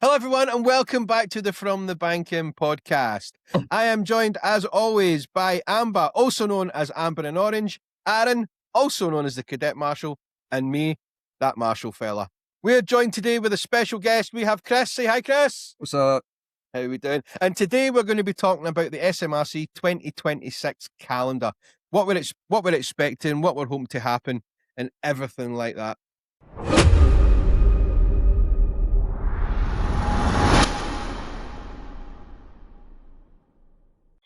Hello, everyone, and welcome back to the From the Banking podcast. I am joined, as always, by Amber, also known as Amber in Orange, Aaron, also known as the Cadet Marshal, and me, that Marshal fella. We're joined today with a special guest. We have Chris. Say hi, Chris. What's up? How are we doing? And today we're going to be talking about the SMRC 2026 calendar, what we're expecting, what we're hoping to happen, and everything like that.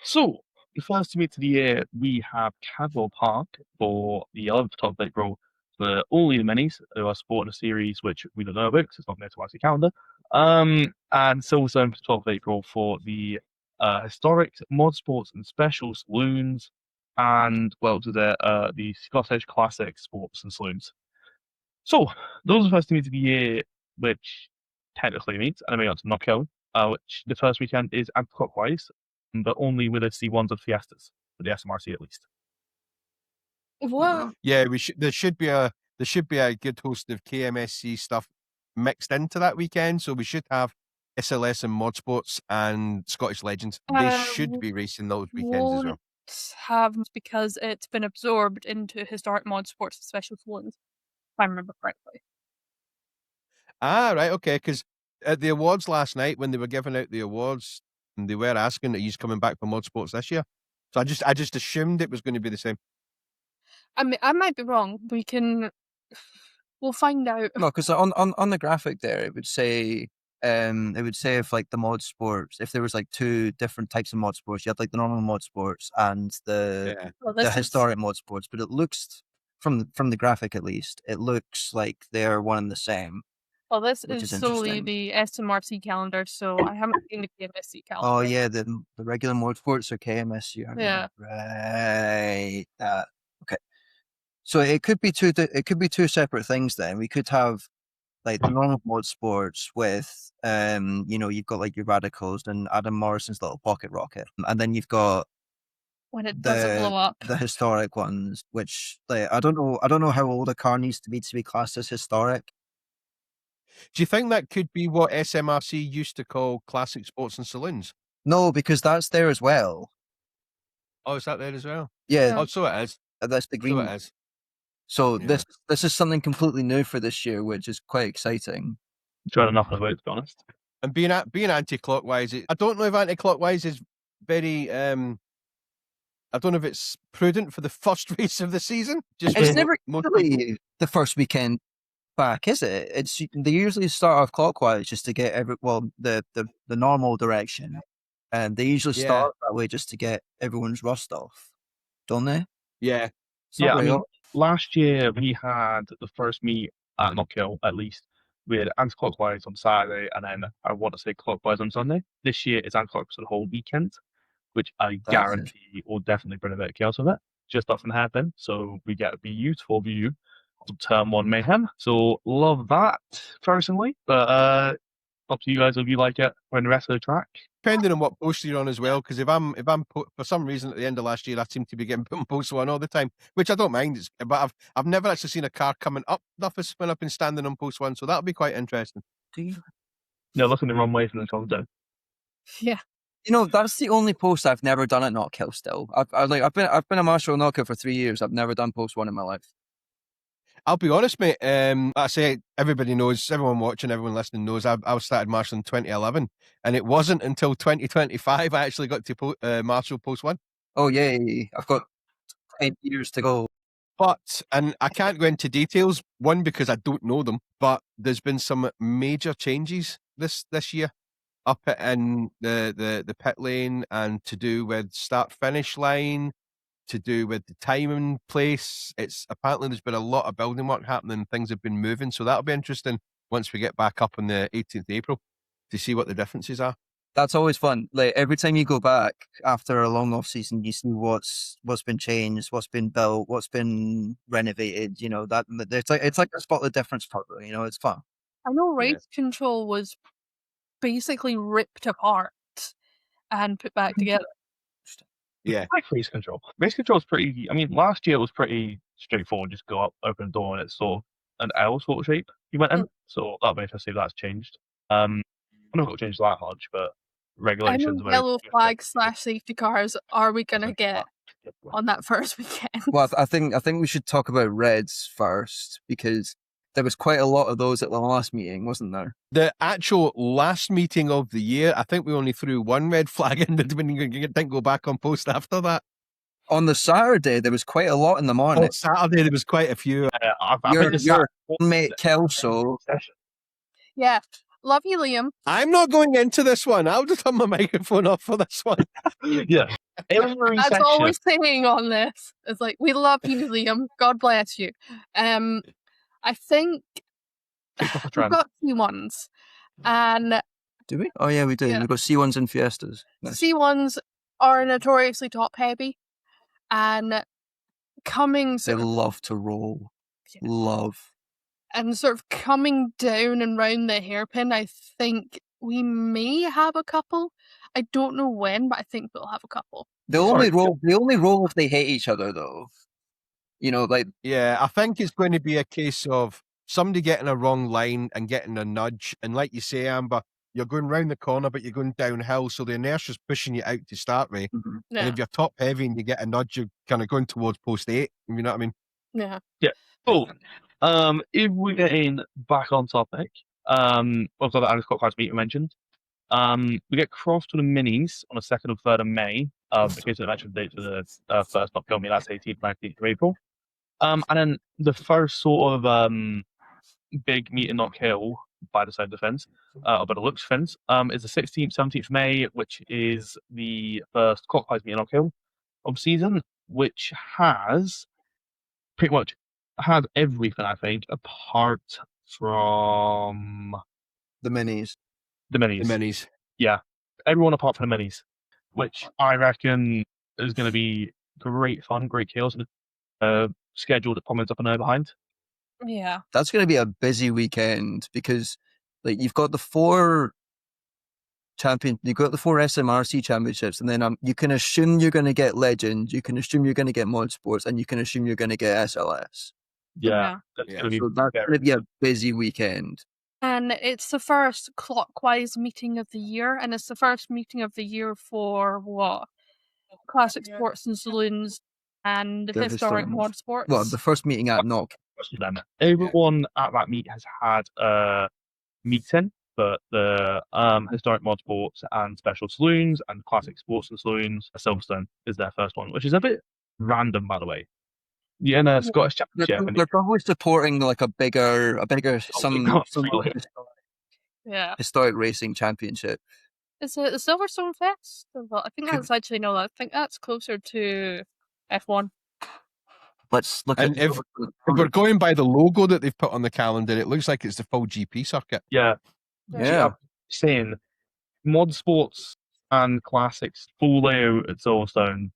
So, the first meet of the year, we have Cadwell Park for the 11th of April for only the minis who are sporting a series which we don't know about because it's not there to the calendar. And Silverstone for 12th of April for the historic motorsports and special saloons, and the Scottish Classic Sports and Saloons. So, those are the first meets of the year which technically meet, and then we got to Knockout, which the first weekend is anti-clockwise, but only with the C1s of Fiestas for the SMRC at least. What? Yeah, there should be a good host of KMSC stuff mixed into that weekend. So we should have SLS and Modsports and Scottish Legends. They should be racing those weekends as well. Have because it's been absorbed into historic Modsports and special saloons, if I remember correctly. Ah, right, okay. Because at the awards last night, when they were giving out the awards, they were asking that he's coming back for Modsports this year. So I just assumed it was going to be the same. I mean, I might be wrong. We'll find out. No, because on the graphic there, it would say if like the mod sports, if there was like two different types of mod sports, you had like the normal mod sports and the historic mod sports. But it looks from the graphic at least, it looks like they're one and the same. Well, this is solely the SMRC calendar, so I haven't seen the KMSC calendar. Oh yeah, the regular motorsports are KMSC. Yeah. Right. Okay. So it could be two separate things. Then we could have like the normal motorsports with you've got like your radicals and Adam Morrison's little pocket rocket, and then you've got when it doesn't blow up, the historic ones, which I don't know how old a car needs to be classed as historic. Do you think that could be what SMRC used to call classic sports and saloons? No, because that's there as well. Oh, is that there as well? Yeah. Oh, so it is. That's the green. So it is. So yeah. This is something completely new for this year, which is quite exciting. Trying to knock it about, to be honest. And being anti-clockwise, I don't know if anti-clockwise is very. I don't know if it's prudent for the first race of the season. It's never really the first weekend back, is it? They usually start off clockwise just to get the normal direction, and they usually start that way just to get everyone's rust off, don't they? Yeah. Yeah, I mean, last year we had the first meet at Knockhill, at least. We had anti-clockwise on Saturday, and then I want to say clockwise on Sunday. This year it's anti-clockwise for the whole weekend, which I guarantee will definitely bring a bit of chaos with it. Just doesn't happen, so we get a beautiful view of Turn 1 Mayhem. So love that personally, but up to you guys if you like it when the rest of the track. Depending on what post you're on as well, because if I'm for some reason at the end of last year I seem to be getting put on post 1 all the time, which I don't mind. But I've never actually seen a car coming up the office when I've been standing on post 1, so that'll be quite interesting. No, looking the wrong way from the comes down. Yeah. That's the only post I've never done at Knockhill. Still, I've been a marshal at Knockhill for 3 years. I've never done post 1 in my life. I'll be honest, mate. I say everybody knows, everyone watching, everyone listening knows. I started marshalling in 2011, and it wasn't until 2025 I actually got to marshal post 1. Oh yeah, I've got 10 years to go. And I can't go into details. One, because I don't know them. But there's been some major changes this year up in the pit lane, and to do with start finish line, to do with the time and place. It's apparently there's been a lot of building work happening. Things have been moving, so that'll be interesting once we get back up on the 18th of April to see what the differences are. That's always fun. Like every time you go back after a long off season, you see what's been changed, what's been built, what's been renovated. That it's like a spot the difference puzzle. It's fun. I know race control was basically ripped apart and put back together. Yeah. I like race control. Race control is pretty. I mean, last year it was pretty straightforward. Just go up, open the door, and it's sort of an L sort of shape you went in. So that'll be interesting if that's changed. I'm not going to change that much, but How regulations. many yellow flags / safety cars are we gonna get on that first weekend? Well, I think we should talk about reds first, because there was quite a lot of those at the last meeting, wasn't there? The actual last meeting of the year, I think we only threw one red flag in. Didn't go back on post after that. On the Saturday, there was quite a lot in the morning. On Saturday, there was quite a few. Your mate Kelso. Yeah. Love you, Liam. I'm not going into this one. I'll just turn my microphone off for this one. Yeah. That's all we're saying on this. It's like, we love you, Liam. God bless you. I think we've got C1s. And do we? Oh yeah, we do. Yeah. We've got C1s and Fiestas. Nice. C1s are notoriously top heavy, and coming. They love to roll. Yeah. Love. And sort of coming down and round the hairpin, I think we may have a couple. I don't know when, but I think we'll have a couple. They only roll if they hate each other, though. You know, like. Yeah, I think it's going to be a case of somebody getting a wrong line and getting a nudge. And like you say, Amber, you're going round the corner, but you're going downhill, so the inertia's pushing you out to start with. Mm-hmm. Yeah. And if you're top heavy and you get a nudge, you're kind of going towards post 8. You know what I mean? Yeah. Yeah. Cool. If we're getting back on topic, also that Alex Scott meet you mentioned, we get crossed to the minis on the 2nd and 3rd of May. Because of the mentioned date for the first not filming, that's 18th, 19th of April. And then the first sort of big meet in Knock Hill by the side of the fence, or by the looks fence, is the 16th, 17th of May, which is the first clockwise meet in Knock Hill of season, which has pretty much everything, I think, apart from the minis. The minis. Yeah. Everyone apart from the minis, which I reckon is going to be great fun, great chaos, and schedule that comments up and over behind. Yeah. That's going to be a busy weekend because, like, you've got the 4 SMRC championships, and then you can assume you're going to get Legend, you can assume you're going to get Mod Sports, and you can assume you're going to get SLS. Yeah. That's going to be a busy weekend. And it's the first clockwise meeting of the year, and it's the first meeting of the year for what? Classic Sports and Saloons and Historic Mod Sports. Well, the first meeting at Knock. Everyone at that meet has had a meeting, but the Historic Mod Sports and Special Saloons and Classic Sports and Saloons, Silverstone is their first one, which is a bit random, by the way. Yeah, in a Scottish Championship. They're probably supporting like a bigger historic racing championship. Is it the Silverstone Fest? I think that's actually I think that's closer to F1. Let's look at. If we're going by the logo that they've put on the calendar, it looks like it's the full GP circuit. Yeah. I'm saying Mod Sports and Classics full layout at Silverstone.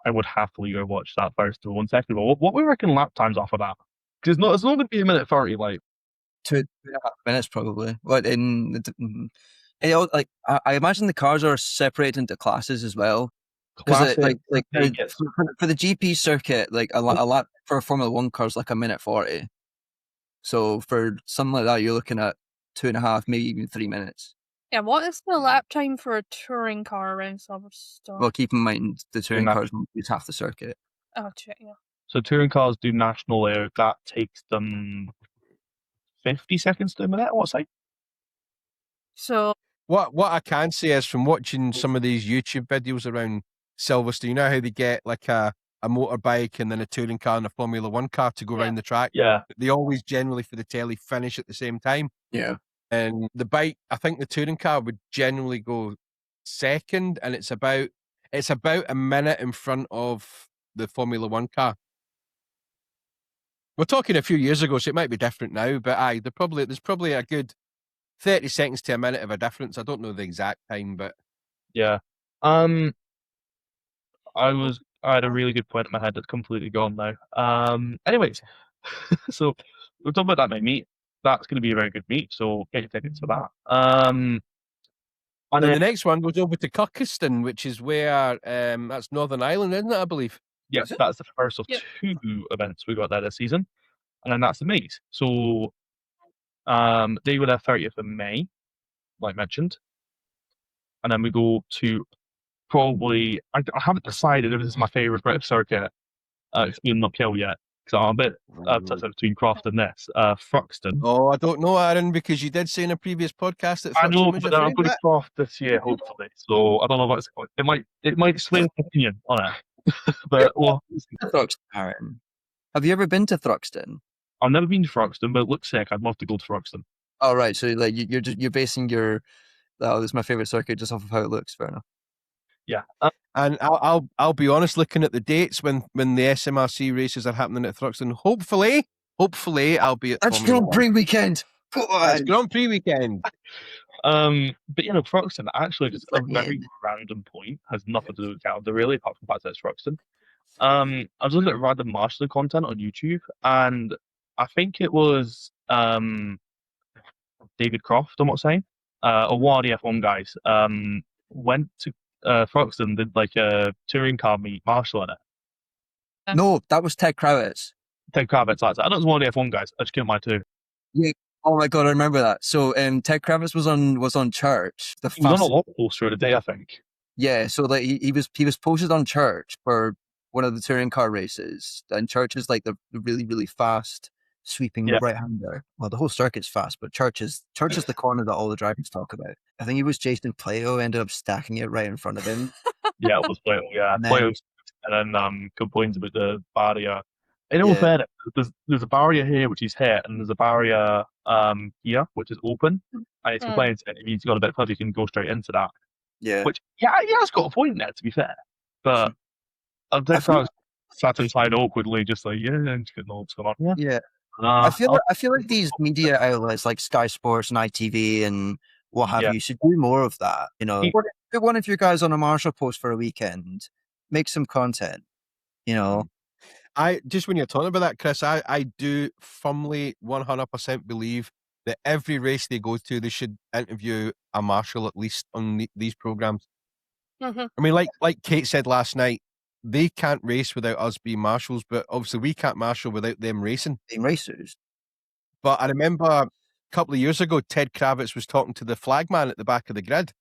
I would happily go watch that first for 1 second. But what we reckon lap times off of that? Because it's not going to be a minute 30, like 2.5 minutes probably. What I imagine the cars are separated into classes as well. Because for the GP circuit, like a lap for a Formula 1 car is like a minute 40. So for something like that, you're looking at 2.5, maybe even 3 minutes. Yeah, what is the lap time for a touring car around Silverstone? Well, keep in mind the touring cars use half the circuit. Oh, yeah. So touring cars do national layout. That takes them 50 seconds to a minute, what's that? So what I can say is from watching some of these YouTube videos around Silverstone, you know how they get like a motorbike and then a touring car and a Formula 1 car to go around the track? Yeah. They always generally for the telly finish at the same time. Yeah. And the bike, I think the touring car would generally go second, and it's about a minute in front of the Formula 1 car. We're talking a few years ago, so it might be different now, but there's probably a good 30 seconds to a minute of a difference. I don't know the exact time, but yeah. I had a really good point in my head that's completely gone now. Anyways, so we're talking about that meet. That's going to be a very good meet, so get your tickets for that. And then the next one goes over to Kirkiston, which is where that's Northern Ireland, isn't it? I believe. Yes, that's the first of 2 events we got there this season, and then that's the meet. So they were there 30th of May. like mentioned. And then we go to probably, I haven't decided if this is my favourite British circuit. It's been uphill yet, because I'm a bit between Croft and this. Thruxton. Oh, I don't know, Aaron, because you did say in a previous podcast that I Thruxton know, was but your then I'm going to favourite. Croft this year, hopefully. So I don't know if it might sway my opinion on it. But well, Thruxton, Aaron. Have you ever been to Thruxton? I've never been to Thruxton, but it looks sick. I'd love to go to Thruxton. Oh, right. So like you're basing your this is my favorite circuit just off of how it looks. Fair enough. Yeah. And I'll be honest, looking at the dates when the SMRC races are happening at Thruxton, hopefully I'll be at That's Grand Prix weekend. That's Grand Prix weekend. But you know, Thruxton actually just a very random point, has nothing to do with calendar really, apart from the fact that it's Thruxton. I was looking at random marshalling content on YouTube, and I think it was David Croft, I'm not saying, or one of the F1 guys, went to Thruxton, did like a touring car meet marshalling it. No, that was Ted Kravitz. Ted Kravitz, that's it. I know it was one of the F1 guys. I just couldn't mind too. Yeah. Oh my god, I remember that. So Ted Kravitz was on Church. He was on a lot poster of the day, I think. Yeah, so like he was posted on Church for one of the touring car races, and Church is like the really, really fast sweeping right-hander. Well, the whole circuit's fast, but Church is the corner that all the drivers talk about. I think it was Jason Playo ended up stacking it right in front of him. Yeah, it was Playo. Yeah, and then complains about the barrier. In all fairness, there's a barrier here which he's hit, and there's a barrier here which is open, and he's complaining that if he's got a bit further, he can go straight into that. Yeah. Which he has got a point there, to be fair. But I think I was sat inside awkwardly, just like, just getting all what's going on. Yeah. I feel like these media outlets like Sky Sports and ITV and what have you should do more of that. You know, put one of your guys on a marshal post for a weekend, make some content. You know. I just when you're talking about that, Chris, I do firmly 100% believe that every race they go to, they should interview a marshal at least on these programs. Mm-hmm. I mean, like Kate said last night, they can't race without us being marshals, but obviously we can't marshal without them racing. Being racers. But I remember a couple of years ago, Ted Kravitz was talking to the flagman at the back of the grid,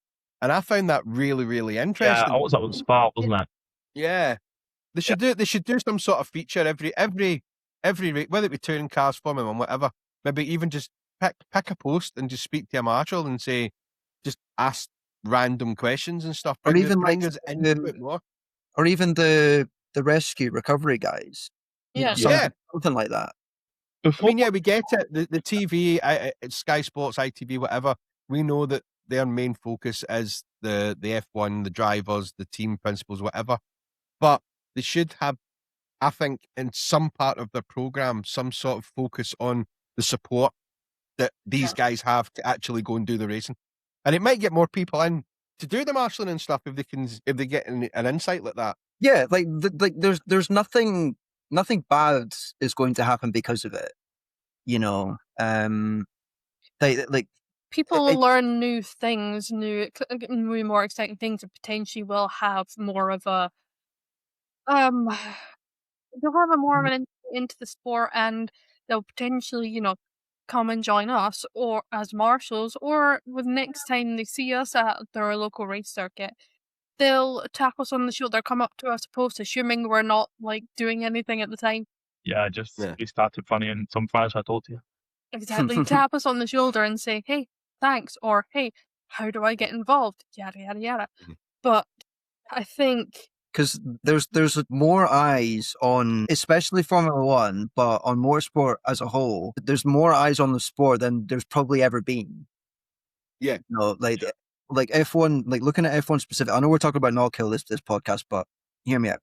and I found that really, really interesting. Yeah, that was Spa, wasn't it? Yeah. They should do some sort of feature every whether it be touring cars, Formula One, whatever. Maybe even just pick a post and just speak to a marshal and say, just ask random questions and stuff. Or even bring us into it more. Or even the rescue recovery guys. Yeah, something like that. I mean, we get it. The TV, Sky Sports, ITV, whatever. We know that their main focus is the F1, the drivers, the team principals, whatever. But they should have, I think, in some part of their program, some sort of focus on the support that these guys have to actually go and do the racing, and it might get more people in to do the marshalling and stuff if they get an insight like that. Yeah, like there's nothing bad is going to happen because of it. You know, people will learn new things, new more exciting things, and potentially will have more of a they'll have a more of an into the sport, and they'll potentially, come and join us or as marshals, or with next time they see us at their local race circuit, they'll tap us on the shoulder, come up to us post, assuming we're not like doing anything at the time. Yeah, we started funny and some fans I told you. Exactly. Tap us on the shoulder and say, hey, thanks, or hey, how do I get involved? Yada yada yada. Mm-hmm. But I think because there's more eyes on, especially Formula One, but on motorsport as a whole, there's more eyes on the sport than there's probably ever been. Yeah. Like F1, like looking at F1 specific. I know we're talking about not kill this podcast, but hear me out.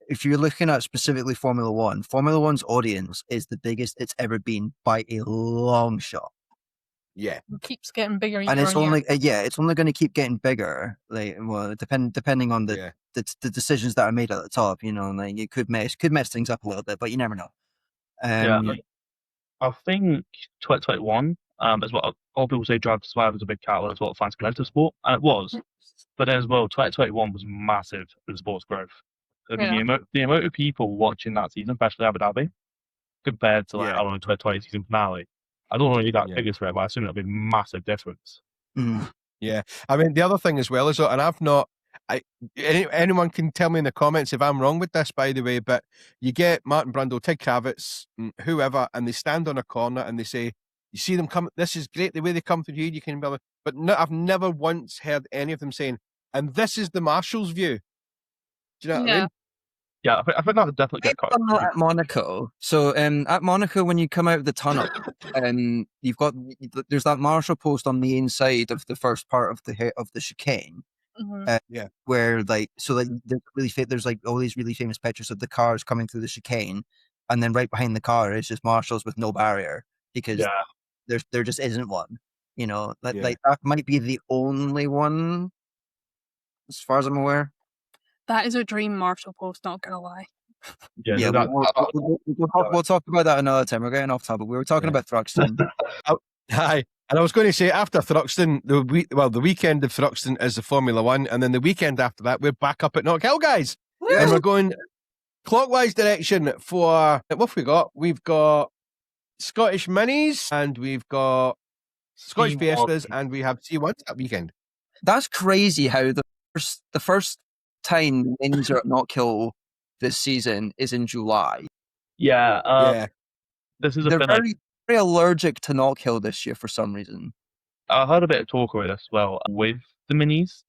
If you're looking at specifically Formula One's audience is the biggest it's ever been by a long shot. Yeah, it keeps getting bigger, and it's only it's only going to keep getting bigger. Like, well, depending on the decisions that are made at the top, like it could mess things up a little bit, but you never know. I think 2021 is what all people say. Drive to Survive is a big catalyst, what fans come into sport, and it was. But then as well, 2021 was massive for the sport's growth. I mean, the amount of people watching that season, especially Abu Dhabi, compared to 2020 season finale. I don't know if that figures for it, but I assume that'll be a massive difference. Yeah, I mean the other thing as well is, and I've not. Anyone can tell me in the comments if I'm wrong with this, by the way. But you get Martin Brundle, Tig Kravitz, whoever, and they stand on a corner and they say, "You see them come. This is great the way they come through here. You can," but no, I've never once heard any of them saying, "And this is the marshal's view." Do you know what I mean? Yeah, I think that would definitely get cut. Not at Monaco. So at Monaco, when you come out of the tunnel, there's that marshal post on the inside of the first part of the chicane. Where there's like all these really famous pictures of the cars coming through the chicane, and then right behind the car is just marshals with no barrier because there just isn't one. You know, like that might be the only one, as far as I'm aware. That is a dream marshal post, not gonna lie. We'll talk about that another time. We're getting off topic. We were talking about Thruxton. Hi. And I was going to say, after Thruxton, the weekend of Thruxton is the Formula One, and then the weekend after that, we're back up at Knockhill, guys. And we're going clockwise direction for, what have we got? We've got Scottish Minis, and we've got Scottish Fiestas, and we have C1s that weekend. That's crazy how the first time Minis are at Knockhill this season is in July. This is They're very allergic to Knockhill this year for some reason. I heard a bit of talk about this as well with the Minis.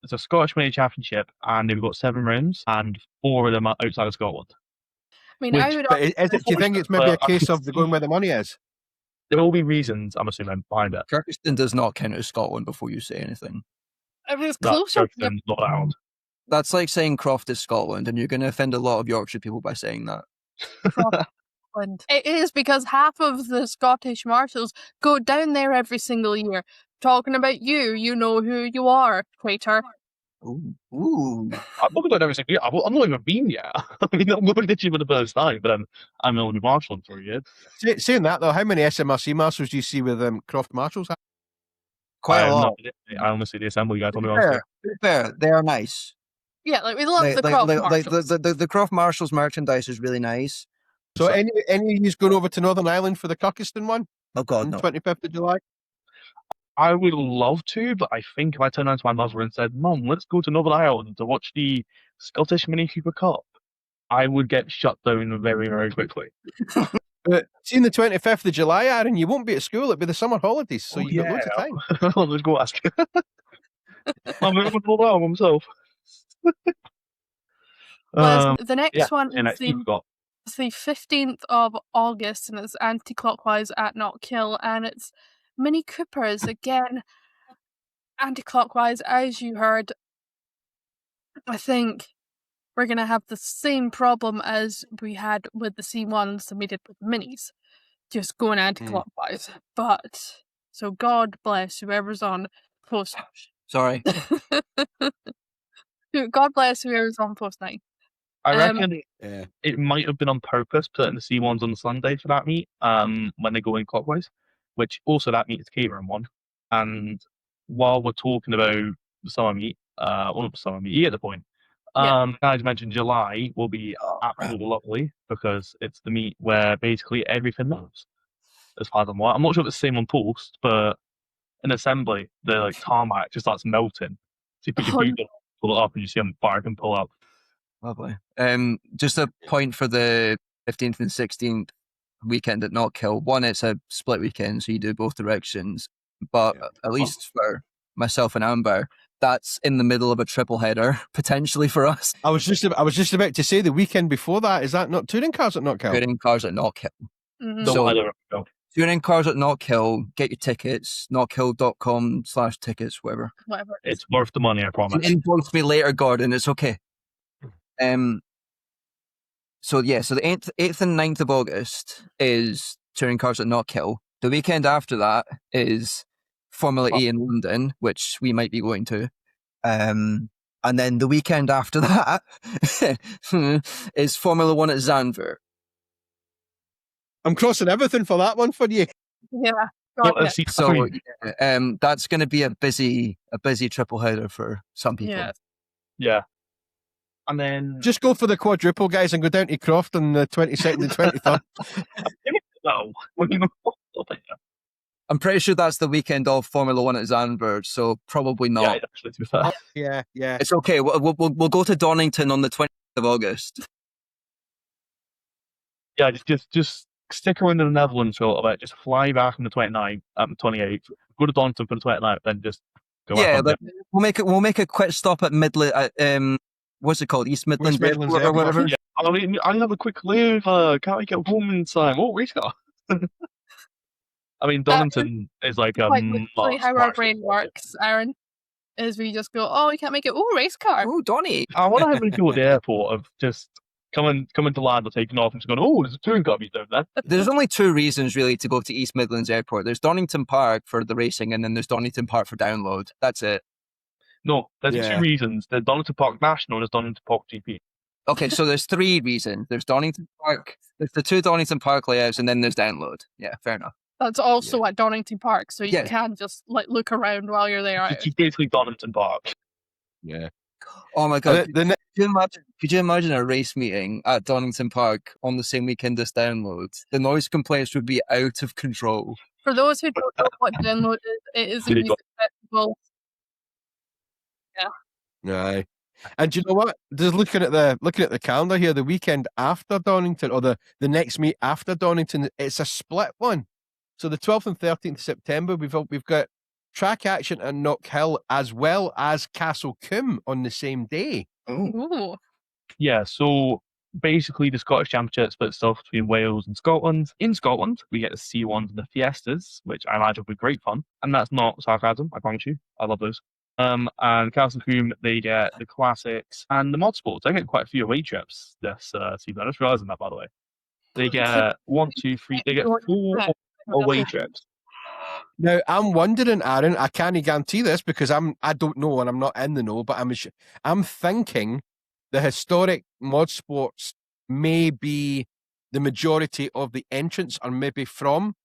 It's a Scottish Mini Championship, and they've got 7 rounds, and 4 of them are outside of Scotland. I mean, do you think it's maybe a case of going where the money is? There will be reasons, I'm assuming, behind it. Kirkiston does not count as Scotland before you say anything. It was closer. Kirkiston's not out. That's like saying Croft is Scotland, and you're going to offend a lot of Yorkshire people by saying that. It is, because half of the Scottish marshals go down there every single year. Talking about you, you know who you are, traitor. Ooh. I'm not going every single year. I'm not even been yet. I mean, I'm going to for the first time, but I'm only marshalling for a year. Saying that though, how many SMRC marshals do you see with Croft marshals? Quite a lot. I only see the assembly guys on the fair. They are nice. Yeah, like we love the Croft marshals. The Croft marshals merchandise is really nice. So any of you going over to Northern Ireland for the Kirkiston one? Oh God, no. 25th of July? I would love to, but I think if I turned around to my mother and said, "Mum, let's go to Northern Ireland to watch the Scottish Mini Cooper Cup," I would get shut down very, very quickly. But seeing the 25th of July, Aaron, you won't be at school. It'll be the summer holidays, so you've got loads of time. I'll just go ask. I'm going to pull out himself. The next one is the 15th of August, and it's anti-clockwise at Knockhill, and it's Mini Coopers again. Anti-clockwise, as you heard. I think we're going to have the same problem as we had with the C1s that we did with the Minis, just going anti-clockwise. But so God bless whoever's on post. Sorry. God bless whoever's on post 9. I reckon it might have been on purpose, putting the C1s on the Sunday for that meet, when they go in clockwise, which also that meet is catering one. And while we're talking about the summer meet, not the summer meet, at the point, as mentioned, July will be absolutely lovely because it's the meet where basically everything moves. As far as I'm aware, I'm not sure if it's the same on post, but in assembly, the tarmac just starts melting. So you put your boot on, pull it up, and you see on fire can pull up. Lovely. Just a point for the 15th and 16th weekend at Knockhill. One, it's a split weekend, so you do both directions. But at least for myself and Amber, that's in the middle of a triple header potentially for us. I was just about to say the weekend before that. Is that not touring cars at Knockhill? Touring cars at Knockhill. Mm-hmm. So, touring cars at Knockhill. Get your tickets. Knockhill.com/tickets. Whatever. It's worth the money, I promise. Invoice me later, Gordon. It's okay. So the 8th and 9th of August is touring cars at Knockhill. The weekend after that is Formula E in London, which we might be going to. And then the weekend after that is Formula 1 at Zandvoort. I'm crossing everything for that one for you. Yeah. So that's going to be a busy triple header for some people. Yeah. And then just go for the quadruple, guys, and go down to Croft on the 22nd and 23rd. No. I'm pretty sure that's the weekend of Formula One at Zandvoort, so probably not. Yeah, actually, to be fair. Yeah. It's okay. We'll go to Donington on the 20th of August. Yeah, just stick around in the Netherlands for a little bit. Just fly back on the 29th, 28th. Go to Donington for the 29th, then just go back on. We'll make a quick stop at Midland. What's it called? East Midlands Airport or whatever. Yeah, I mean, I have a quick layover. Can't I get home in time? Oh, race car. I mean, Donington is like a literally how our brain works, Aaron. Is we just go, oh, we can't make it. Oh, race car. Oh, Donny. I wonder how many people at the airport have just coming to land or taking off and just going, oh, there's a touring car down there. There's only two reasons really to go to East Midlands Airport. There's Donington Park for the racing, and then there's Donington Park for download. That's it. No, there's two reasons. There's Donington Park National and there's Donington Park GP. Okay, so there's three reasons. There's Donington Park, there's the two Donington Park layouts, and then there's download. Yeah, fair enough. That's also at Donington Park, so you can just look around while you're there. It's basically Donington Park. Yeah. Oh my god! Could you imagine a race meeting at Donington Park on the same weekend as download? The noise complaints would be out of control. For those who don't know what download is, it is a music festival. Yeah. Right. And do you know what? Just looking at the calendar here, the weekend after Donington, or the next meet after Donington, it's a split one. So the 12th and 13th of September, we've got track action at Knockhill as well as Castle Coombe on the same day. Ooh. Yeah, so basically the Scottish Championship splits itself between Wales and Scotland. In Scotland, we get the C1s and the Fiestas, which I imagine will be great fun. And that's not sarcasm, I promise you. I love those. And Castle Coombe, they get the classics and the mod sports. They get quite a few away trips this season. I just realised that, by the way. They get 1, 2, 3. They get 4 away trips. Now I'm wondering, Aaron. I can't guarantee this because I don't know and I'm not in the know. But I'm thinking the historic mod sports may be the majority of the entrants are maybe from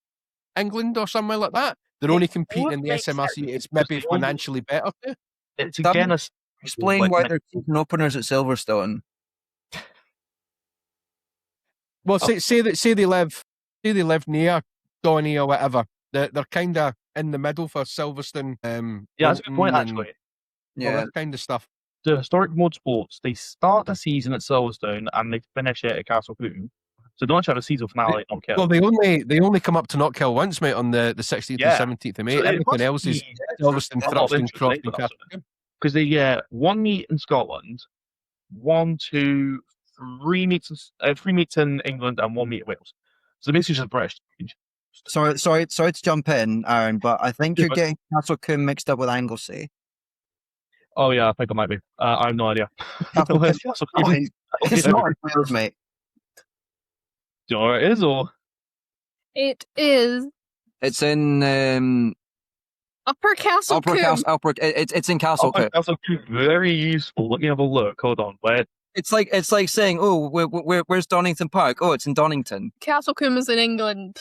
England or somewhere like that. They're only competing in the SMRC. It's maybe financially better too. It's again explain why they're season openers at Silverstone. Well, say they live near Donny or whatever. They're kind of in the middle for Silverstone. Yeah, that's a good point actually. Yeah, that kind of stuff. The historic motorsports, they start the season at Silverstone and they finish it at Castle Coombe. So they don't actually have a season finale at Knockhill. Well, they only come up to Knockhill once, mate, on the 16th and 17th of May. So everything else is Silverstone, Thruxton, Croft, and Castle Coombe. Because they get one meet in Scotland, 1, 2, 3 meets, 3 meets in England, and 1 meet in Wales. So basically just British. Sorry to jump in, Aaron, but I think you're getting Castle Coombe mixed up with Anglesey. Oh yeah, I think I might be. I have no idea. It's not Wales, mate. Do you know where it is, or? It is. It's in Upper Castle Coombe. It's in Castle Coombe. Castle Coombe, very useful. Let me have a look. Hold on. Where? It's like saying, oh, where's Donington Park? Oh, it's in Donington. Castle Coombe is in England.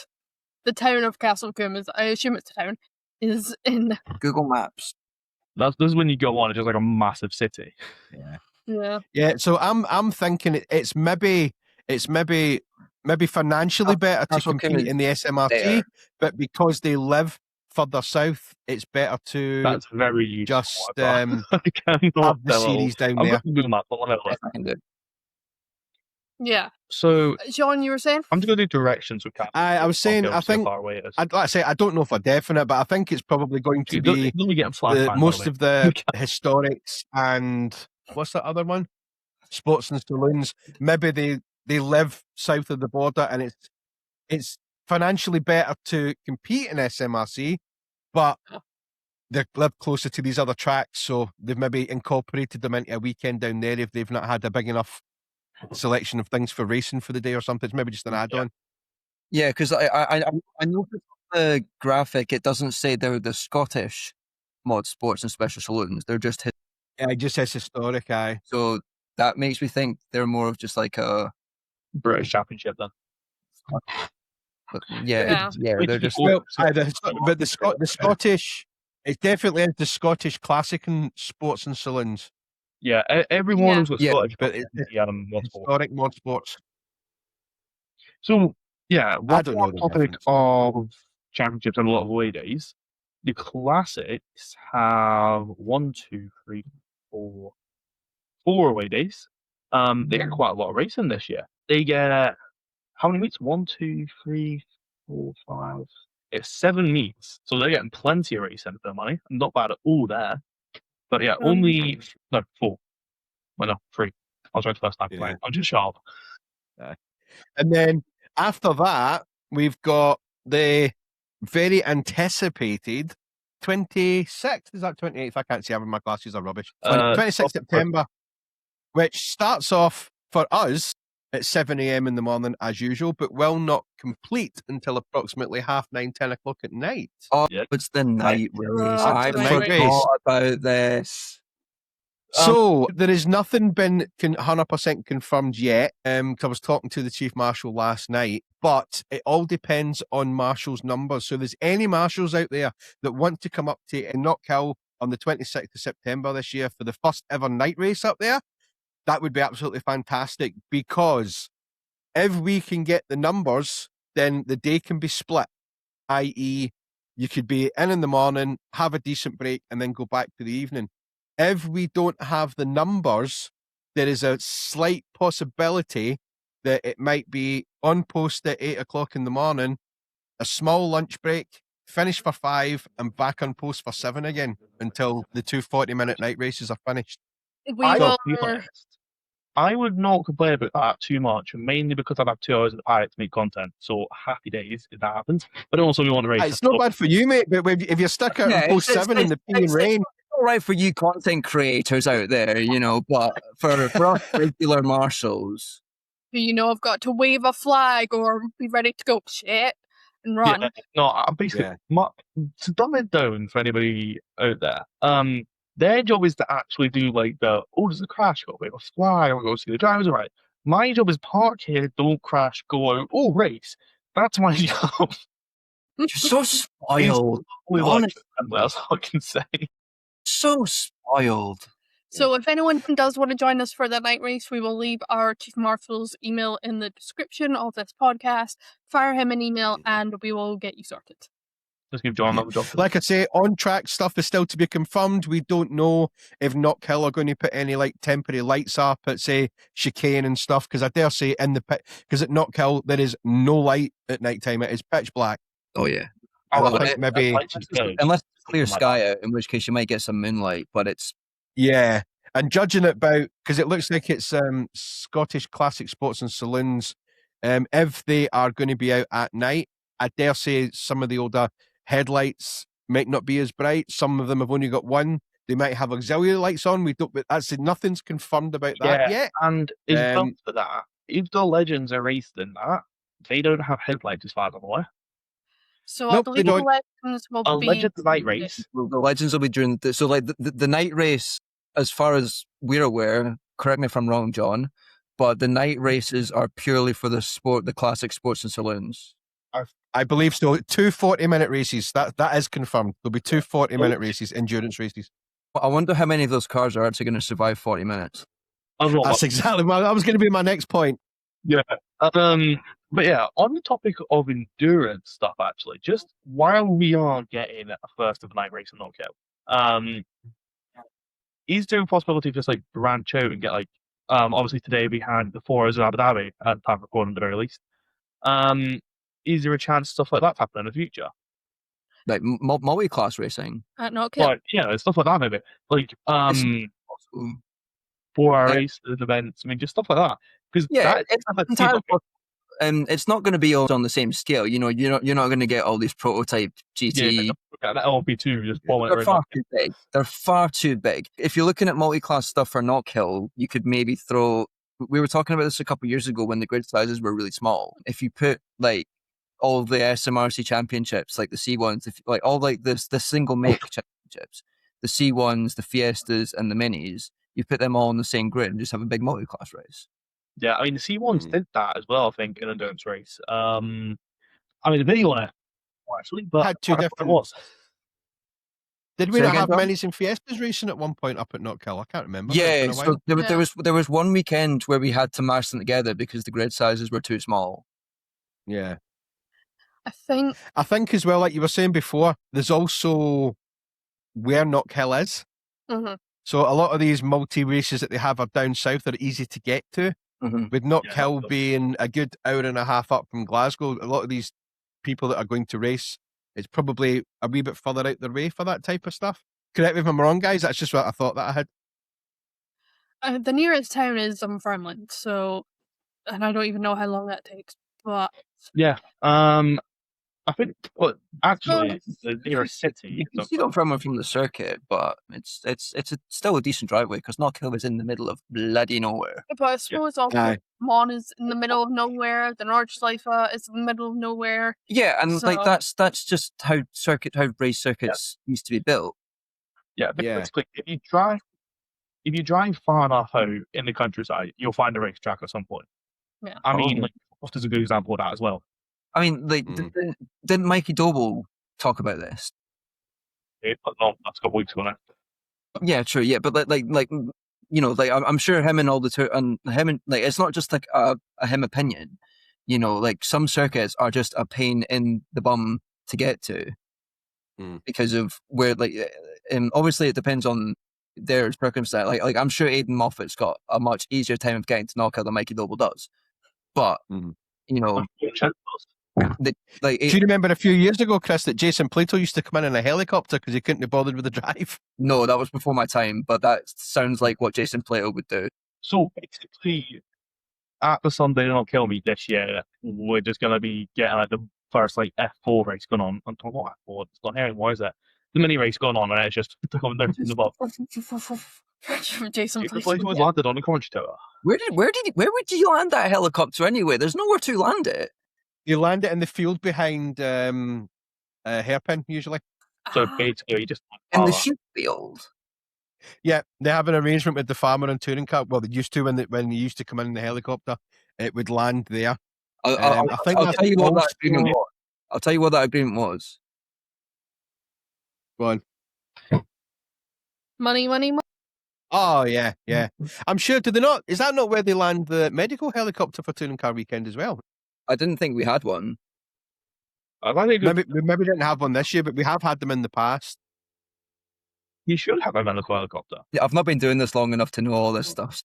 The town of Castle Coombe is, I assume it's a town, is in Google Maps. This is when you go on. It's just like a massive city. Yeah. So I'm thinking it's maybe financially better to compete in the SMRT, but because they live further south, it's better to That's very useful. Just have the series down there. Yeah. So, Sean, you were saying? I'm just going to do directions with Cat. I was saying, I think, I don't know for definite, but I think it's probably going to be most of the historics and what's that other one? Sports and Saloons. Maybe they live south of the border and it's financially better to compete in SMRC, but they live closer to these other tracks, so they've maybe incorporated them into a weekend down there if they've not had a big enough selection of things for racing for the day or something. It's maybe just an add-on. Yeah, because I noticed the graphic, it doesn't say they're the Scottish mod sports and special saloons. They're just it just says historic, aye. So that makes me think they're more of just like a British Championship then. Yeah, they're just. But the Scottish, it definitely is the Scottish Classic and Sports and Saloons. Yeah, every one of them's got Scottish, but it's historic mod sports. So yeah, what topic of championships and a lot of away days. The classics have 4 away days. They get quite a lot of racing this year. They get how many meets? 1, 2, 3, 4, 5. It's 7 meets, so they're getting plenty of racing for their money. Not bad at all there. But yeah, only 4. Well, no, 3. I was right the first time playing. I'm just sharp. And then after that, we've got the very anticipated 26th. Is that 28th? I can't see. Having my glasses are rubbish. 26th September, which starts off for us at 7 a.m. in the morning as usual, but will not complete until approximately 9:30, 10 o'clock at night. Oh, it's the night race. I night forgot about this. So there is nothing been 100% confirmed yet. 'Cause I was talking to the Chief Marshal last night, but it all depends on Marshals' numbers. So if there's any Marshals out there that want to come up to Knockhill on the 26th of September this year for the first ever night race up there, that would be absolutely fantastic, because if we can get the numbers, then the day can be split, i.e. you could be in the morning, have a decent break, and then go back to the evening. If we don't have the numbers, there is a slight possibility that it might be on post at 8 o'clock in the morning, a small lunch break, finish for 5, and back on post for 7 again until the 2 40-minute night races are finished. I would not complain about that too much, mainly because I'd have 2 hours at the Pirate to make content. So happy days if that happens. But also we want to race. It's not bad for you, mate, but if you're stuck out on post 7 in the peeing rain. It's all right for you content creators out there, but for us regular Marshals. I've got to wave a flag or be ready to go shit and run. Yeah, no, I'm basically to dumb it down for anybody out there. Their job is to actually do there's a crash, go wave a flag, or go see the drivers. Right. My job is park here, don't crash, go out, race. That's my job. You're so spoiled. That's all I can say. So spoiled. So if anyone does want to join us for the night race, we will leave our Chief Marshal's email in the description of this podcast. Fire him an email and we will get you sorted. Just give John another job. Like I say, on-track stuff is still to be confirmed. We don't know if Knockhill are going to put any temporary lights up at, say, chicane and stuff, because I dare say in the pit, because at Knockhill there is no light at night time. It is pitch black. Oh yeah. Maybe unless it's clear sky out, in which case you might get some moonlight, but it's and judging it because it looks like it's Scottish Classic Sports and Saloons. If they are going to be out at night, I dare say some of the older headlights might not be as bright. Some of them have only got one. They might have auxiliary lights on. We don't. But nothing's confirmed about that yet. And for that, if the Legends are raced in that, they don't have headlights as far as I'm aware. So I believe the Legends will be Legends night race. The Legends will be during the night race. As far as we're aware, correct me if I'm wrong, John, but the night races are purely for the classic sports and saloons. I believe so. 2 40-minute races. That is confirmed. There'll be 2 40-minute races, endurance races. I wonder how many of those cars are actually going to survive 40 minutes. That's exactly that was going to be my next point. Yeah. But yeah, on the topic of endurance stuff, actually, just while we are getting a first of the night race in Knockhill, is there a possibility of just branch out and get obviously today we had the 4 hours in Abu Dhabi at the time of recording at the very least. Is there a chance stuff like that happen in the future? Like multi-class racing? At Knockhill? Stuff like that maybe. 4-hour races, events, just stuff like that. Because it's not going to be all on the same scale. You're not going to get all these prototype GT. That LP2 just they're far too big. They're far too big. If you're looking at multi-class stuff for Knockhill, you could maybe throw. We were talking about this a couple of years ago when the grid sizes were really small. If you put all of the SMRC championships, the C1s, all the single make championships, the C1s, the Fiestas, and the Minis, you put them all on the same grid and just have a big multi-class race. Yeah, the C1s did that as well, I think, in an endurance race. The video actually, but had 2 different ones. Did we not have Minis and Fiestas racing at one point up at Knockhill? I can't remember. Yeah, so there was one weekend where we had to mash them together because the grid sizes were too small. Yeah. I think as well, like you were saying before, there's also where Knockhill is. Mm-hmm. So a lot of these multi races that they have are down south are easy to get to. Mm-hmm. With Knockhill being a good hour and a half up from Glasgow, a lot of these people that are going to race, it's probably a wee bit further out their way for that type of stuff. Correct me if I'm wrong, guys. That's just what I thought that I had. The nearest town is Dunfermline, so, and I don't even know how long that takes. But yeah, I think, well, actually, the nearest city. You see Dunfermline from the circuit, but it's still a decent driveway because Knockhill is in the middle of bloody nowhere. But I suppose also Mon is in the middle of nowhere. The Nordschleife is in the middle of nowhere. Yeah, and like that's just how race circuits used to be built. Yeah, basically, if you drive far enough out in the countryside, you'll find a racetrack at some point. Yeah, I mean, like, Forst is a good example of that as well. I mean, like, didn't Mikey Doble talk about this? No, that's a couple weeks ago now. Yeah, true. Yeah, but like you know, like I'm sure him and all the and him and like it's not just like a him opinion. You know, like some circuits are just a pain in the bum to get to because of where like, and obviously it depends on their circumstance. Like I'm sure Aidan Moffat's got a much easier time of getting to Knockhill than Mikey Doble does, but you know. Do you remember a few years ago, Chris, that Jason Plato used to come in a helicopter because he couldn't be bothered with the drive? No, that was before my time, but that sounds like what Jason Plato would do. So basically, at the Sunday Don't Kill Me this year, we're just going to be getting like the first like F4 race going on. I'm talking about F4. It's not hearing, what is that? The mini race going on, and it's just coming down from the bottom. Jason Plato was landed on the commentary tower. Where would you land that helicopter anyway? There's nowhere to land it. You land it in the field behind Hairpin, usually. So basically, you just in the sheep field. Yeah, they have an arrangement with the farmer and touring car. Well, they used to when they used to come in the helicopter, it would land there. I'll tell you what that agreement was. I'll tell you what that agreement was. Go on. Money. Oh yeah. I'm sure. Do they not? Is that not where they land the medical helicopter for touring car weekend as well? I didn't think we had one. Maybe we didn't have one this year, but we have had them in the past. You should have a medical helicopter. Yeah, I've not been doing this long enough to know all this stuff.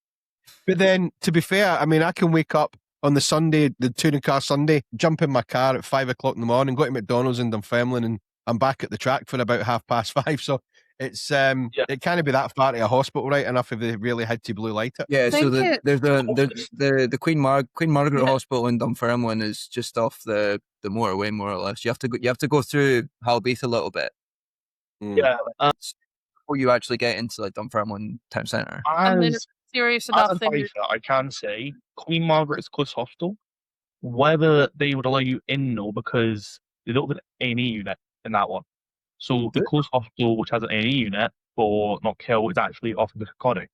But then, to be fair, I mean, I can wake up on the Sunday, the touring car Sunday, jump in my car at 5 o'clock in the morning, go to McDonald's in Dunfermline, and I'm back at the track for about 5:30. So it's it can't be that far to a hospital, right enough, if they really had to blue light it. Yeah, so there's the Queen Margaret Hospital in Dunfermline is just off the motorway, more or less. You have to go through Halbeath a little bit. Yeah. Before you actually get into like Dunfermline town centre. And then it's serious enough thing. I can say Queen Margaret's close hospital. Whether they would allow you in, though, because they don't have an A&E unit in that one. So the close hospital, which has an A&E unit for Knockhill, is actually off of the Kirkcaldy,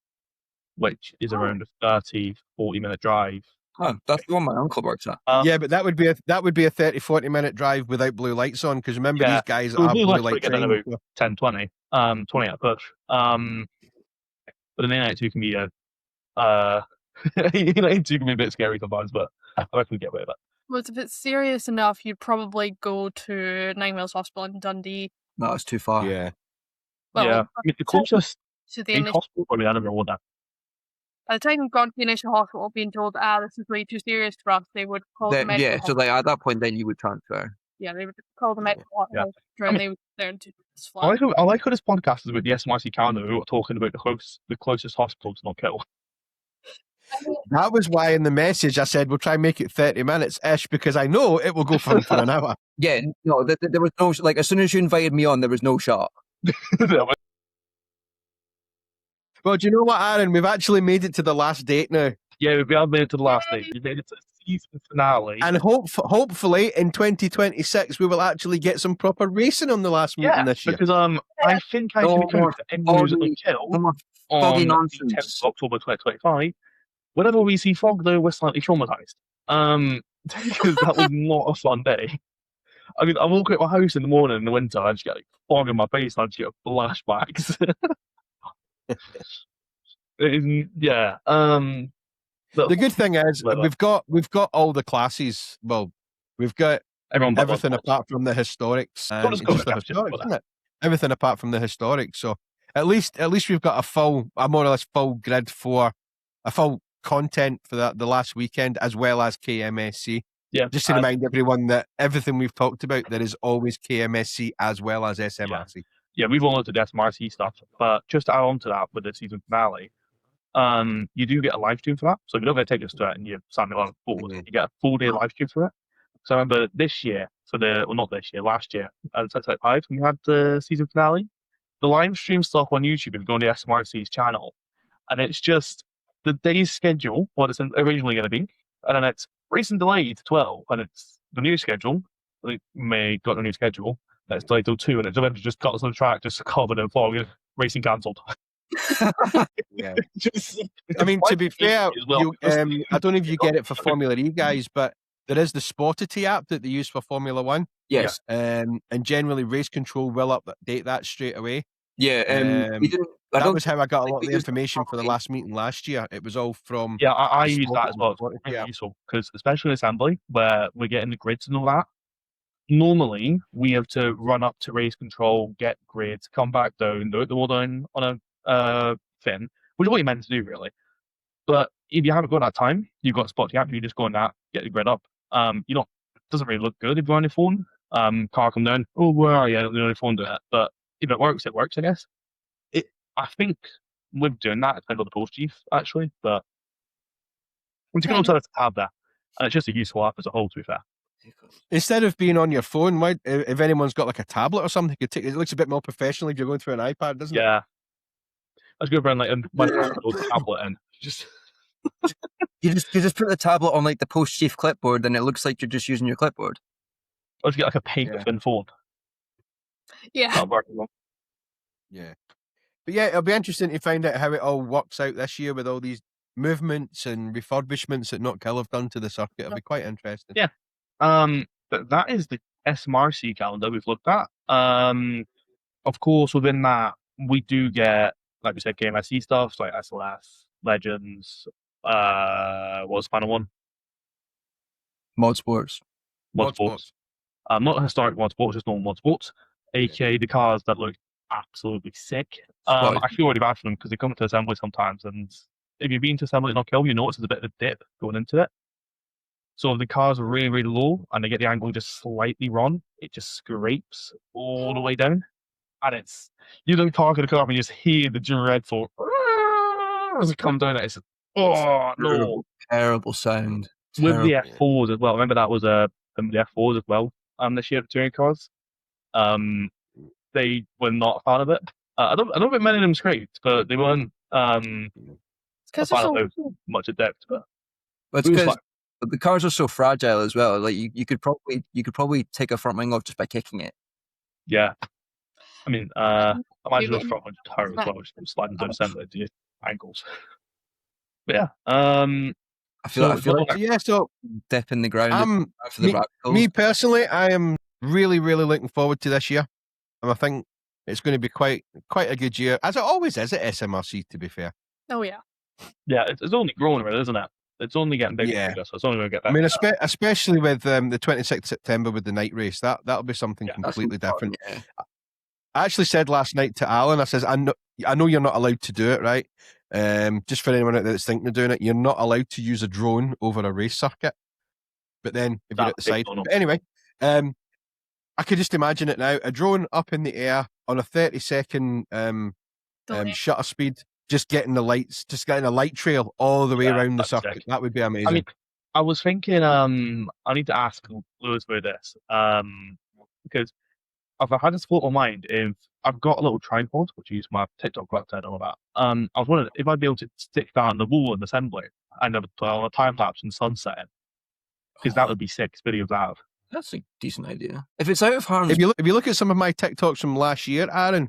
which is around a 30-40 minute drive. Oh, that's the one my uncle works at. Yeah, but that would be a 30-40 minute drive without blue lights on, because remember these guys are blue light trained. About 10, 20, 20 at a push. But an A92 can be A92 can be a bit scary sometimes, but I reckon we get away with it. Well, if it's serious enough, you'd probably go to Nine Mills Hospital in Dundee. No, it's too far. Yeah. Well, I mean, the closest to the initial hospital probably Edinburgh, wouldn't it? By the time we've gone to the initial hospital, being told, this is way too serious for us, they would call the medical. Yeah, so like at that point, then you would transfer. Yeah, they would call the medical hospital, and they would learn to I like how this podcast is with the SMIC calendar who are talking about the closest hospital to Knockhill. That was why in the message I said we'll try and make it 30 minutes-ish, because I know it will go for an hour. Yeah, no, there was no, like, as soon as you invited me on, there was no shot. Well, do you know what, Aaron? We've actually made it to the last date now. Yeah, we have made it to the last date. We made it to the season finale. And hopefully in 2026 we will actually get some proper racing on the last meeting this year. Because I think I should be coming to end news at the Kill on the 10th of October 2025. Whenever we see fog, though, we're slightly traumatized. Because that was not a fun day. I mean, I walk out my house in the morning in the winter, I just get like fog in my face, and I just get flashbacks. The good thing is we've got all the classes. Well, we've got Everyone but everything apart from the historics. Scottish It's just the Championship for historics, that. isn't it? Everything apart from the historics. So at least we've got a more or less full grid for a full content for the last weekend, as well as KMSC. Yeah. Just to remind everyone that everything we've talked about, there is always KMSC as well as SMRC. Yeah, we've all looked at the SMRC stuff, but just to add on to that with the season finale, you do get a live stream for that. So if you don't get tickets to it and you sign it on board, you get a full day live stream for it. So I remember this year, not this year, last year, at Set 5, when we had the season finale, the live stream stuff on YouTube, if you go on the SMRC's channel, and it's just the day's schedule, what it's originally going to be, and then it's racing delayed to 12, and it's the new schedule, they may got the new schedule, that's delayed till 2, and it's eventually just got us on the track, just covered in fog, racing cancelled. Yeah. I mean, to be fair, I don't know if you get it for Formula E guys, but there is the Sportity app that they use for Formula One. Yes. And generally, Race Control will update that straight away. Yeah. That was how I got a lot of the information for the last meeting last year. It was all from... Yeah, I use that as well. It's really useful, because especially in assembly, where we're getting the grids and all that, normally we have to run up to Race Control, get grids, come back down, do it all down on a fin, which is what you're meant to do, really. But if you haven't got that time, you've got Spot the app, you just go on that, get the grid up. It doesn't really look good if you're on your phone. Car come down, oh, where are you? You're on your phone doing it. But if it works, I guess. I think with doing that, it depends on the post chief, actually. But once you can also have that, and it's just a useful app as a whole, to be fair. Instead of being on your phone, if anyone's got like a tablet or something, you could take it. It looks a bit more professional if you're going through an iPad, doesn't it? Yeah. Let's go around and my tablet and just you just put the tablet on like the post chief clipboard, and it looks like you're just using your clipboard. Or just get like a paper thin phone. Yeah. Yeah. But yeah, it'll be interesting to find out how it all works out this year with all these movements and refurbishments that Notkill have done to the circuit. It'll be quite interesting. Yeah. But that is the SMRC calendar we've looked at. Of course, within that, we do get, like we said, KMSC stuff, like SLS, Legends, what was the final one? Mod Sports. Not historic mod sports, just normal mod sports, aka the cars that look absolutely sick. I feel really bad for them because they come to assembly sometimes, and if you've been to assembly at Notkill, you notice there's a bit of a dip going into it. So if the cars are really, really low and they get the angle just slightly wrong, it just scrapes all the way down. And it's, you don't park in the car and you just hear the dreadful as it comes down. It's no. Terrible sound. With the F4s as well. Remember that was the F4s as well this year at the touring cars. They were not a fan of it. I don't think many of them scraped, but they weren't because a fan of how much it dipped. But it's because the cars are so fragile as well. Like you could probably take a front wing off just by kicking it. Yeah. I mean, imagine a front wing tire as well, just sliding down the centre into your ankles. But yeah, I feel like so dip in the ground for the me personally, I am really, really looking forward to this year, and I think it's going to be quite a good year, as it always is at SMRC. To be fair. Oh yeah. Yeah, it's only growing, really, isn't it? It's only getting bigger, so it's only going to get better. I mean, especially with the 26th September with the night race, that'll be something completely different. Yeah. I actually said last night to Alan, I says, I know you're not allowed to do it, right? Just for anyone out there that's thinking of doing it, you're not allowed to use a drone over a race circuit. But then, if you're at the side... But anyway, I could just imagine it now. A drone up in the air on a 30-second shutter speed, just getting the lights, just getting a light trail all the way around the circuit. Sick. That would be amazing. I mean, I was thinking, I need to ask Lewis about this, because I've had this thought in my mind. If I've got a little tripod, which I use my TikTok website and all that, I was wondering if I'd be able to stick that on the wall in the assembly and have a time lapse and sunset, because that would be sick video of that. That's a decent idea. If it's out of harm's If you look at some of my TikToks from last year, Aaron,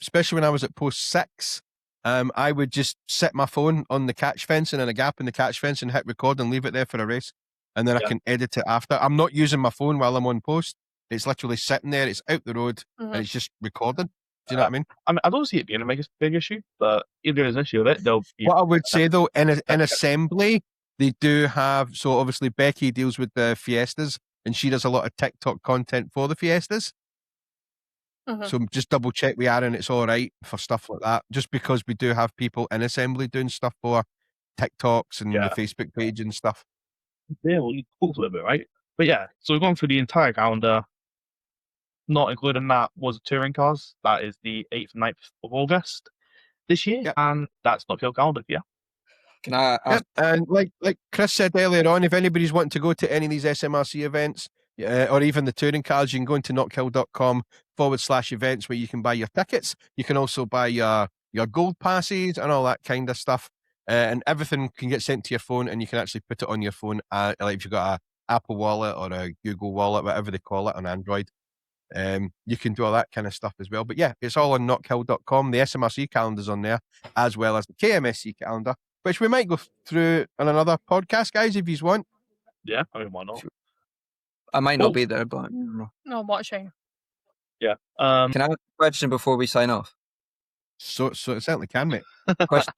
especially when I was at post 6, I would just set my phone on the catch fence and in a gap in the catch fence and hit record and leave it there for a race, and then I can edit it after. I'm not using my phone while I'm on post. It's literally sitting there. It's out the road, and it's just recording. Do you know what I mean? I don't see it being a big issue, but if there is an issue with it, they'll be... What I would say though, in assembly, they do have, so obviously Becky deals with the Fiestas, and she does a lot of TikTok content for the Fiestas. So just double check with Aaron, it's all right for stuff like that. Just because we do have people in assembly doing stuff for TikToks and the Facebook page and stuff. Yeah, we'll need to talk a little bit, right? But yeah, so we've gone through the entire calendar. Not including that was touring cars. That is the 8th and 9th of August this year, and that's not your calendar, yeah. Can I ask? And like Chris said earlier on, if anybody's wanting to go to any of these SMRC events, or even the touring cars, you can go into knockhill.com/events where you can buy your tickets. You can also buy your gold passes and all that kind of stuff. And everything can get sent to your phone, and you can actually put it on your phone. Like if you've got a Apple Wallet or a Google Wallet, whatever they call it on Android, you can do all that kind of stuff as well. But yeah, it's all on knockhill.com. The SMRC calendar's on there, as well as the KMSC calendar, which we might go through on another podcast, guys, if you want. Yeah, I mean, why not? I might not be there, but No, watching. Yeah. Can I ask a question before we sign off? So it certainly can, mate. Question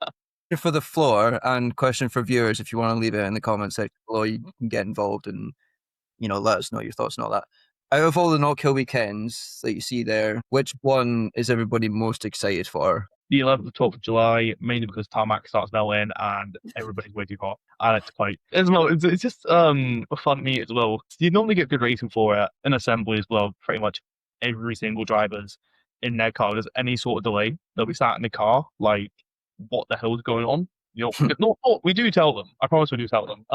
for the floor and question for viewers. If you want to leave it in the comments section below, you can get involved and let us know your thoughts and all that. Out of all the Knockhill weekends that you see there, which one is everybody most excited for? The 11th of 12th of July, mainly because tarmac starts melting and everybody's way too hot. I like to fight as well. It's just a fun meet as well. You normally get good racing for it in assembly as well. Pretty much every single driver's in their car. There's any sort of delay, they'll be sat in the car like, what the hell's going on? No, we do tell them. I promise we do tell them.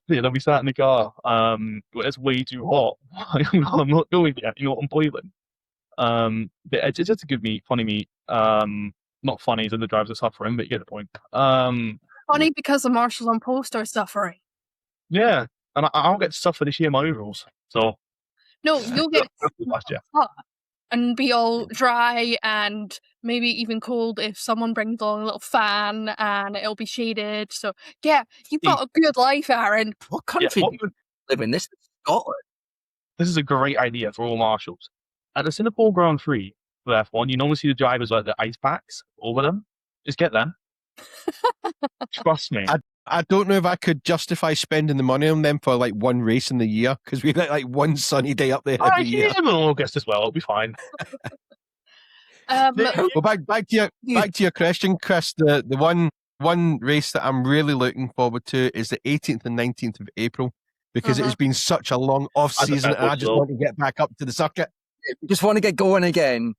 They'll be sat in the car. It's way too hot. I'm not going yet. I'm boiling. But it's just a good meet, funny meet. Not funny as in the drivers are suffering, but you get the point. Funny because the marshals on post are suffering. Yeah, and I don't get to suffer this year my overalls. So no, you'll get last year and be all dry and maybe even cold if someone brings along a little fan and it'll be shaded. So yeah, you've got a good life, Aaron. What country do you live in? This is Scotland. This is a great idea for all marshals. At the Singapore Grand Prix for F1, you normally see the drivers like the ice packs over them. Just get them. Trust me. I don't know if I could justify spending the money on them for like one race in the year, because we've got like one sunny day up there every year. In August as well. It'll be fine. Well, back to your question, Chris. The one race that I'm really looking forward to is the 18th and 19th of April, because it has been such a long off season, and I just want to get back up to the circuit. We just want to get going again.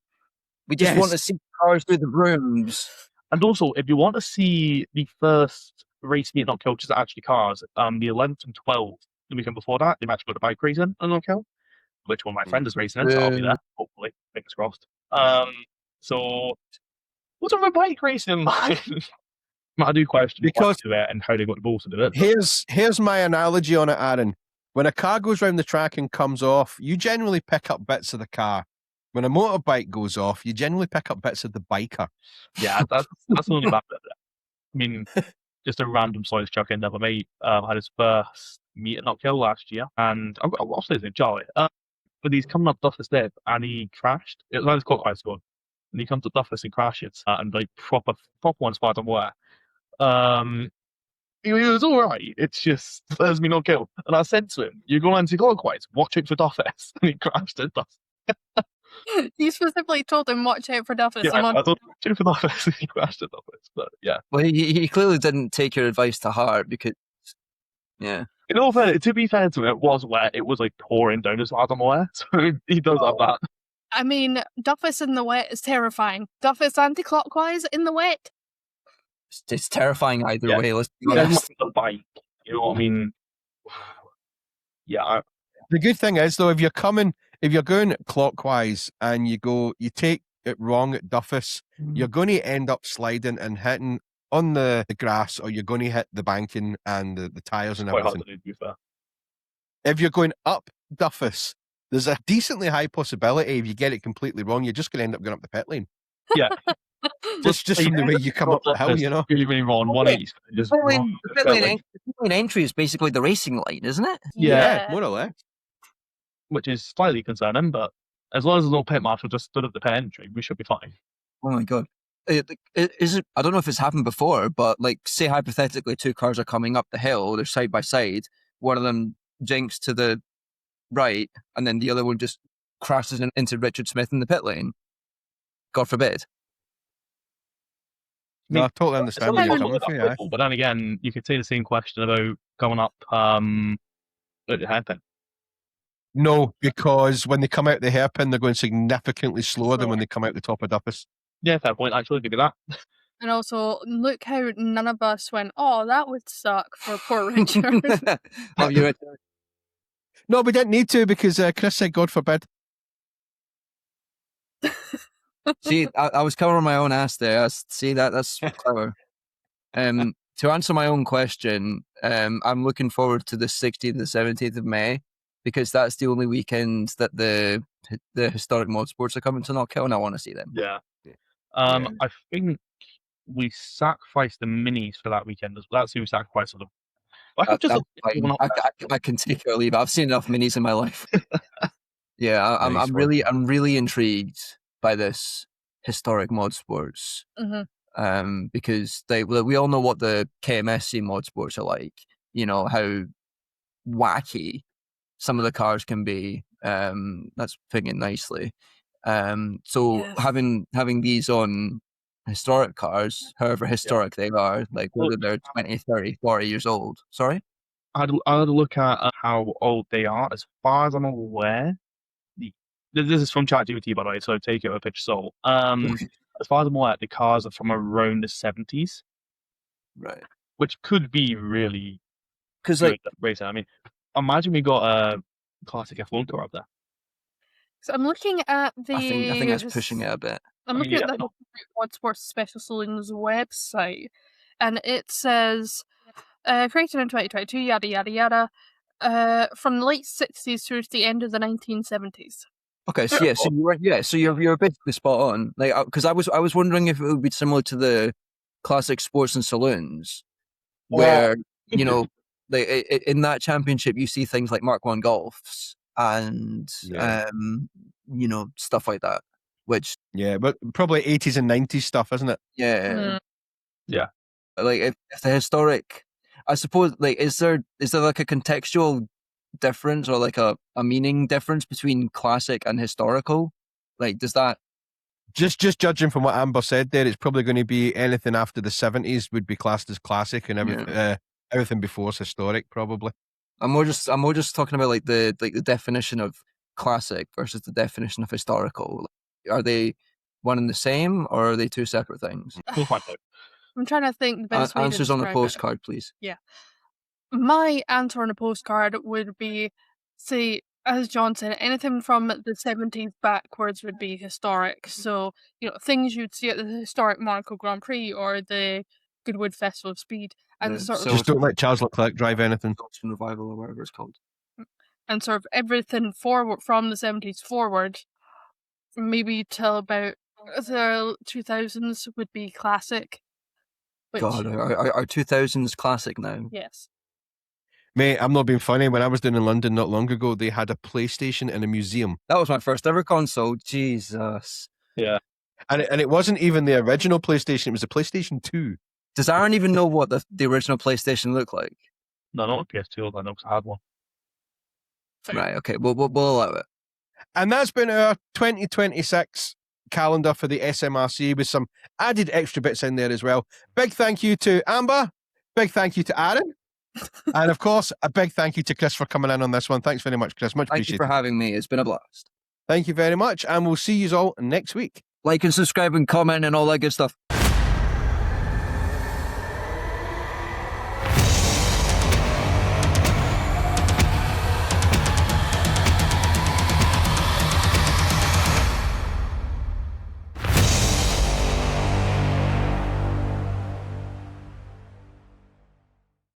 We just want to see cars through the rooms. And also, if you want to see the first race meet at Knockhill, which is actually cars, the 11th and 12th, the weekend before that, they might go to bike racing at Knockhill, which one of my friends is racing in, so I'll be there, hopefully, fingers crossed. So, what's on my bike racing in mind? I do question because to it and how they got the balls to do it. Here's my analogy on it, Aaron. When a car goes around the track and comes off, you generally pick up bits of the car. When a motorbike goes off, you generally pick up bits of the biker. Yeah, that's the only bad bit. I mean, just a random size chuck in there. My mate had his first meet at Knockhill last year, and I'll say his name, Charlie. But he's coming up Duffus Dip, and he crashed. It was clockwise squad, and he comes up Duffus and crashes, and like proper one spot on where. He was all right. It's just there's me Knockhill, and I said to him, "You go anti-clockwise. Watch it for Duffus," and he crashed at Duffus. You specifically told him watch out for Duffus. Yeah, I told him watch out for Duffus. He crashed at Duffus, but yeah. Well, he clearly didn't take your advice to heart because, yeah. In all fairness, to be fair to him, it was wet. It was like pouring down as far as I'm aware, so he does have that. I mean, Duffus in the wet is terrifying. Duffus anti-clockwise in the wet. It's terrifying either way. Let's be honest. The bike, you know what I mean? Yeah. The good thing is though, if you're going clockwise and you take it wrong at Duffus, you're going to end up sliding and hitting on the grass, or you're going to hit the banking and the tyres and everything. Quite hard to do, fair. If you're going up Duffus, there's a decently high possibility if you get it completely wrong, you're just going to end up going up the pit lane. Yeah. just from the way you come up the hill, you know. Really wrong 180. The pit lane entry is basically the racing line, isn't it? Yeah, more or less. Which is slightly concerning, but as long as there's no pit marshal just stood at the pit entry, we should be fine. Oh my god. Is it? I don't know if it's happened before, but like, say hypothetically, two cars are coming up the hill, they're side by side. One of them Jinx to the right, and then the other one just crashes into Richard Smith in the pit lane. God forbid. No, I totally understand where you're coming from. Yeah. But then again, you could say the same question about going up at the hairpin. No, because when they come out the hairpin, they're going significantly slower than when they come out the top of Duffus. Yeah, fair point. Actually, give you that. And also, look how none of us went, oh, that would suck for poor Richard. Oh, you No, we didn't need to because Chris said, God forbid. See, I was covering my own ass there. See, that's clever. To answer my own question, I'm looking forward to the 16th and the 17th of May because that's the only weekend that the historic motorsports are coming to Knockhill, and I want to see them. Yeah. I think we sacrificed the minis for that weekend. That's who we sacrificed them. I can take it or leave it. I've seen enough minis in my life. Yeah, I'm really intrigued by this historic motorsports. Mm-hmm. Because we all know what the KMSC motorsports are like. You know how wacky some of the cars can be. That's putting it nicely. So Yes. having these on historic cars, however historic they are, like whether they're 20, 30, 40 years old. Sorry? I had a look at how old they are. As far as I'm aware, this is from ChatGPT, by the way, so take it with a pinch of salt. As far as I'm aware, the cars are from around the 70s. Right. Which could be really because good racing. I mean, imagine we got a classic F1 car up there. So I'm looking at the. I think that's pushing it a bit. I'm looking at the Motorsports Special Saloons website, and it says created in 2022, yada yada yada, from the late 60s through to the end of the 1970s. Okay, so you're basically spot on. Like, because I was wondering if it would be similar to the classic sports and saloons, where you know, like in that championship you see things like Mark 1 Golfs and you know, stuff like that. Which but probably 80s and 90s stuff, isn't it? Yeah. Yeah. Like if the historic, I suppose, like is there like a contextual difference or like a meaning difference between classic and historical? Like does that just judging from what Amber said there, it's probably going to be anything after the 70s would be classed as classic, and everything before is historic, probably. I'm more just talking about like the definition of classic versus the definition of historical. Are they one and the same, or are they two separate things? I'm trying to think the best way answers to on a postcard, please. Yeah. My answer on a postcard would be, say, as John said, anything from the 70s backwards would be historic. So, you know, things you'd see at the historic Monaco Grand Prix or the Goodwood Festival of Speed. And just don't let Charles Leclerc drive anything. Revival or whatever it's called. And sort of everything forward from the 70s forward, maybe till about the 2000s would be classic. God, are 2000s classic now? Yes. Mate, I'm not being funny. When I was down in London not long ago, they had a PlayStation in a museum. That was my first ever console. Jesus. Yeah. And it wasn't even the original PlayStation. It was the PlayStation 2. Does Aaron even know what the original PlayStation looked like? No, not a PS2. I know because I had one. Right, okay. We'll allow it. And that's been our 2026 calendar for the SMRC with some added extra bits in there as well. Big thank you to Amber. Big thank you to Aaron. And of course, a big thank you to Chris for coming in on this one. Thanks very much, Chris. Much appreciated. Thank you for having me. It's been a blast. Thank you very much. And we'll see you all next week. Like and subscribe and comment and all that good stuff.